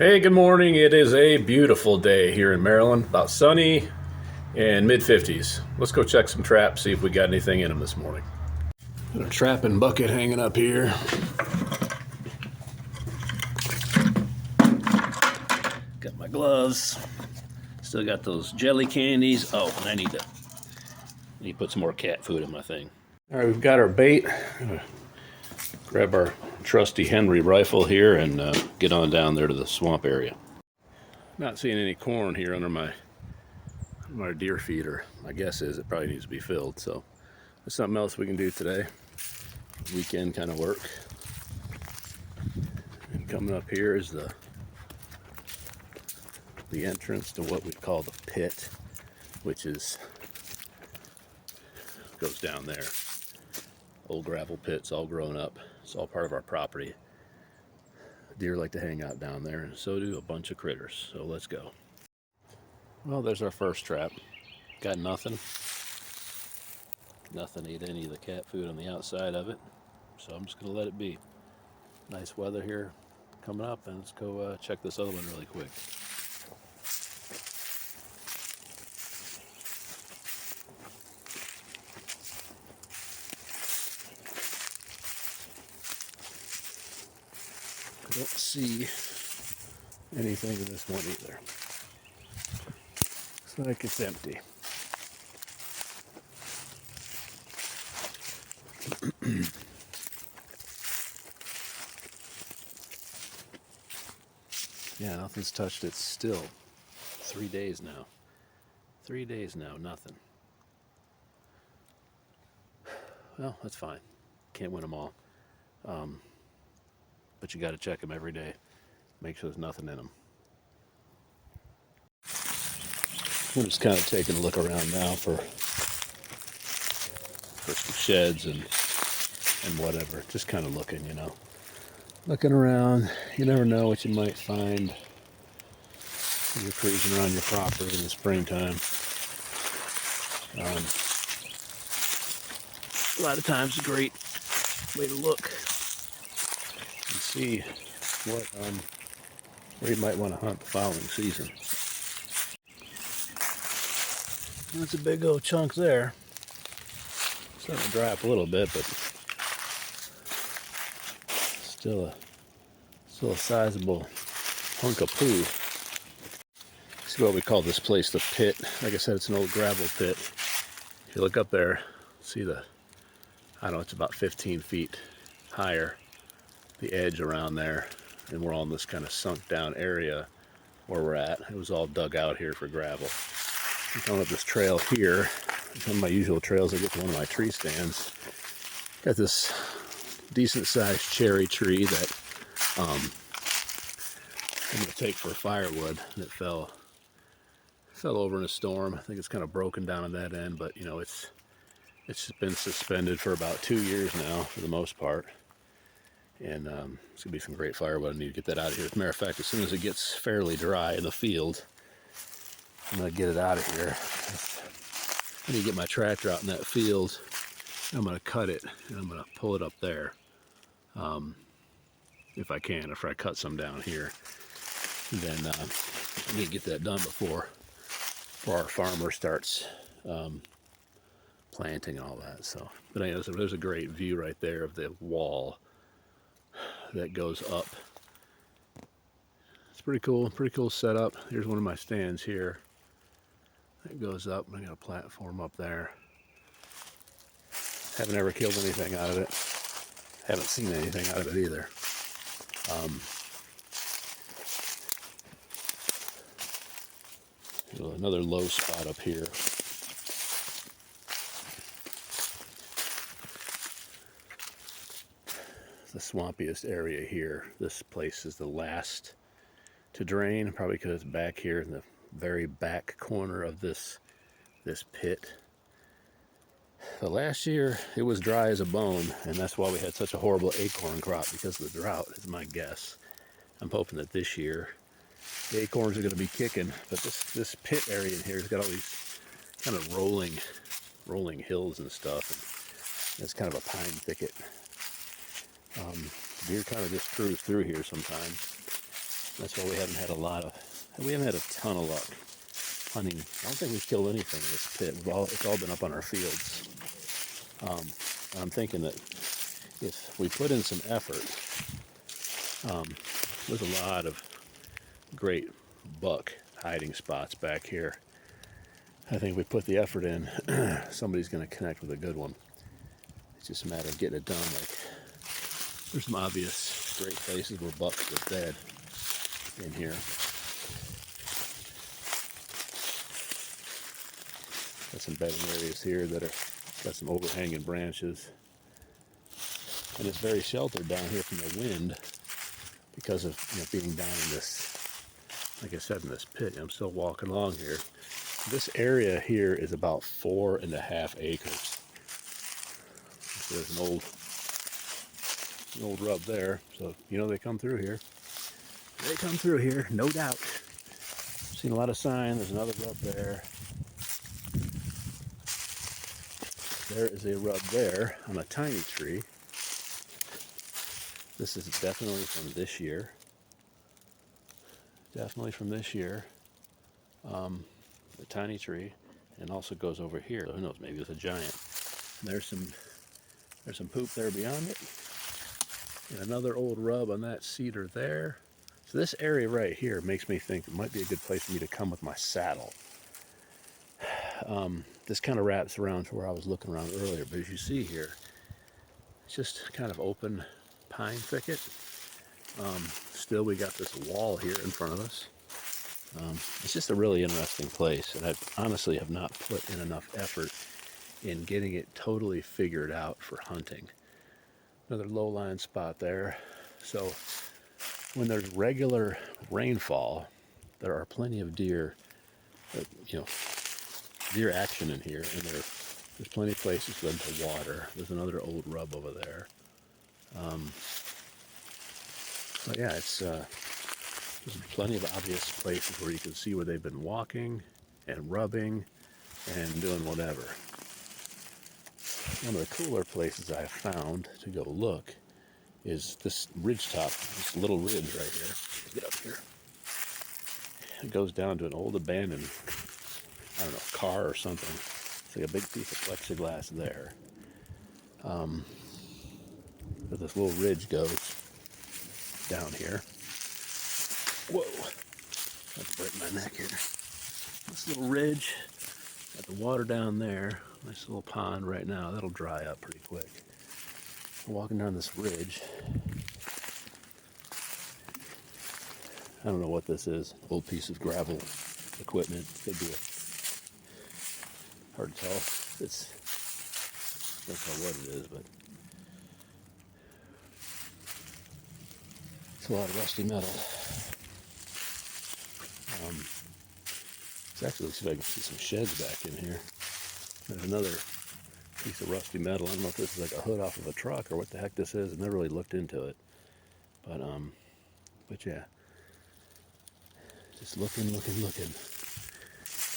Hey, good morning. It is a beautiful day here in Maryland, about sunny and mid 50s. Let's go check some traps, see if we got anything in them this morning. Got a trapping bucket hanging up here. Got my gloves. Still got those jelly candies. Oh, and I need to put some more cat food in my thing. All right, we've got our bait. Grab our trusty Henry rifle here and get on down there to the swamp area. Not seeing any corn here under my deer feeder. My guess is it probably needs to be filled, so there's something else we can do today. Weekend kind of work. And coming up here is the entrance to what we call the pit, which goes down there. Old gravel pits, all grown up. It's all part of our property. Deer like to hang out down there, and so do a bunch of critters. So let's go. Well, there's our first trap. Got nothing. Nothing ate any of the cat food on the outside of it, so I'm just gonna let it be. Nice weather here coming up, and let's go check this other one really quick. I don't see anything in this one either. Looks like it's empty. Yeah, nothing's touched it still. 3 days now. 3 days now, nothing. Well, that's fine. Can't win them all. But you got to check them every day. Make sure there's nothing in them. We're just kind of taking a look around now for some sheds and whatever. Just kind of looking, Looking around. You never know what you might find when you're cruising around your property in the springtime. A lot of times a great way to look and see where you might want to hunt the following season. That's a big old chunk there. Starting to dry up a little bit, but still a sizable hunk of poo. This is what we call this place the pit. Like I said, it's an old gravel pit. If you look up there, see it's about 15 feet higher, the edge around there, and we're all in this kind of sunk down area where we're at. It was all dug out here for gravel. I'm coming up this trail here. One of my usual trails, I get to one of my tree stands. Got this decent sized cherry tree that I'm going to take for firewood, and it fell over in a storm. I think it's kind of broken down on that end, but it's been suspended for about 2 years now for the most part. And it's gonna be some great firewood. I need to get that out of here. As a matter of fact, as soon as it gets fairly dry in the field, I'm gonna get it out of here. I need to get my tractor out in that field. I'm gonna cut it and I'm gonna pull it up there. If I can, after I cut some down here. And then I need to get that done before our farmer starts planting and all that. So, but anyways, there's a great view right there of the wall that goes up. It's pretty cool setup. Here's one of my stands here. It goes up. I got a platform up there. Haven't ever killed anything out of it. Haven't seen anything out of it either. Another low spot up here. The swampiest area here. This place is the last to drain, probably because it's back here in the very back corner of this pit. The last year it was dry as a bone, and that's why we had such a horrible acorn crop, because of the drought, is my guess. I'm hoping that this year the acorns are going to be kicking, but this pit area in here has got all these kind of rolling hills and stuff, and it's kind of a pine thicket. Deer kind of just cruise through here sometimes. That's why we haven't had a ton of luck hunting. I don't think we've killed anything in this pit. It's all been up on our fields. I'm thinking that if we put in some effort, there's a lot of great buck hiding spots back here. I think if we put the effort in, somebody's going to connect with a good one. It's just a matter of getting it done. Like, there's some obvious great places where bucks are dead in here. Got some bedding areas here that are got some overhanging branches, and it's very sheltered down here from the wind because of being down in this, like I said, in this pit. I'm still walking along here. This area here is about 4.5 acres. So there's an old rub there. So they come through here. They come through here, no doubt. Seen a lot of sign. There's another rub there. There is a rub there on a tiny tree. This is definitely from this year. Definitely from this year. The tiny tree, and also goes over here. Who knows? Maybe it's a giant. And there's some poop there beyond it, and another old rub on that cedar there. So this area right here makes me think it might be a good place for me to come with my saddle. This kind of wraps around to where I was looking around earlier, but as you see here, it's just kind of open pine thicket. Still, we got this wall here in front of us. It's just a really interesting place, and I honestly have not put in enough effort in getting it totally figured out for hunting. Another low-lying spot there. So when there's regular rainfall, there are plenty of deer, deer action in here, and there's plenty of places for them to water. There's another old rub over there. But yeah, there's plenty of obvious places where you can see where they've been walking and rubbing and doing whatever. One of the cooler places I've found to go look is this ridge top, this little ridge right here. Get up here. It goes down to an old abandoned, car or something. It's like a big piece of plexiglass there. But this little ridge goes down here. Whoa, that's breaking my neck here. This little ridge, got the water down there. Nice little pond right now. That'll dry up pretty quick. I'm walking down this ridge. I don't know what this is. Old piece of gravel equipment. Could be hard to tell. Don't know what it is, but it's a lot of rusty metal. Actually looks like I can see some sheds back in here. There's another piece of rusty metal. I don't know if this is like a hood off of a truck or what the heck this is. I've never really looked into it. But yeah. Just looking. And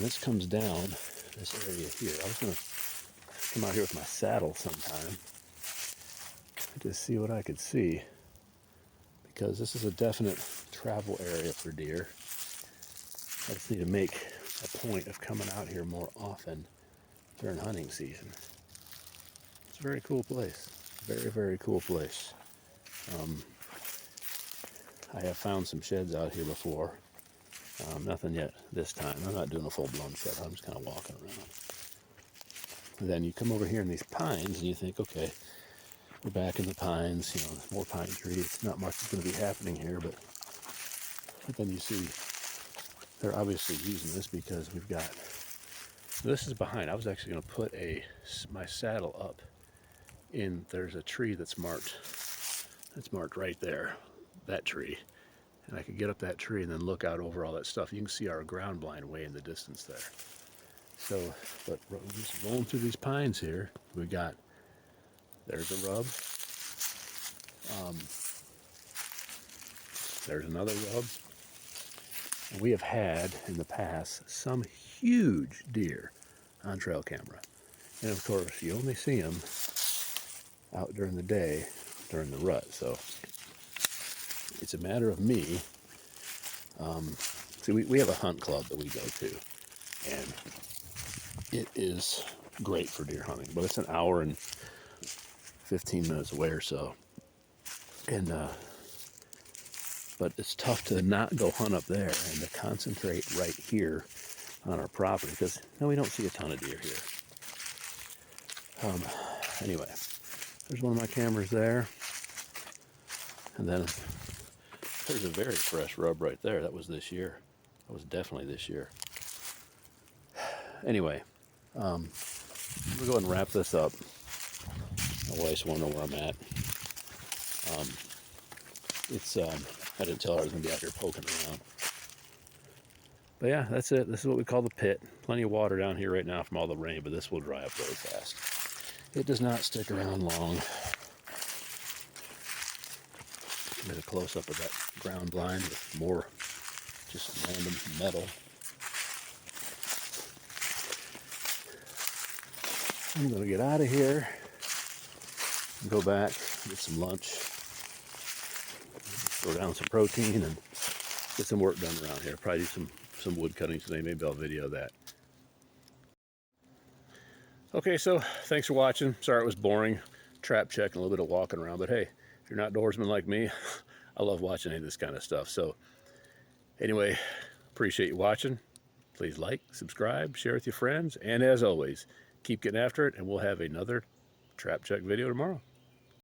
this comes down this area here. I was gonna come out here with my saddle sometime to see what I could see, because this is a definite travel area for deer. I just need to make a point of coming out here more often during hunting season. It's a very cool place. Very, very cool place. I have found some sheds out here before. Nothing yet this time. I'm not doing a full-blown shed. I'm just kind of walking around. And then you come over here in these pines and you think, okay, we're back in the pines, more pine trees. Not much is going to be happening here, but then you see they're obviously using this because we've got, this is behind. I was actually going to put my saddle up in, there's a tree that's marked right there, that tree. And I could get up that tree and then look out over all that stuff. You can see our ground blind way in the distance there. So, but just rolling through these pines here, we got, there's a rub. There's another rub. And we have had, in the past, some huge deer on trail camera. And of course, you only see them out during the day, during the rut. So it's a matter of me See, we have a hunt club that we go to, and it is great for deer hunting, but it's an hour and 15 minutes away or so. And but it's tough to not go hunt up there and to concentrate right here on our property, because we don't see a ton of deer here. Anyway, there's one of my cameras there, and then there's a very fresh rub right there. That was this year. That was definitely this year. Anyway, we'll go ahead and wrap this up. My wife won't know where I'm at. I didn't tell her I was going to be out here poking around. But yeah, that's it. This is what we call the pit. Plenty of water down here right now from all the rain, but this will dry up very fast. It does not stick around long. Get a close-up of that ground blind with more just random metal. I'm going to get out of here and go back, get some lunch, throw down some protein, and get some work done around here. Probably do some wood cutting today. Maybe I'll video that. Okay, so thanks for watching. Sorry it was boring. Trap check and a little bit of walking around. But hey, if you're an outdoorsman like me, I love watching any of this kind of stuff. So anyway, appreciate you watching. Please like, subscribe, share with your friends. And as always, keep getting after it, and we'll have another trap check video tomorrow.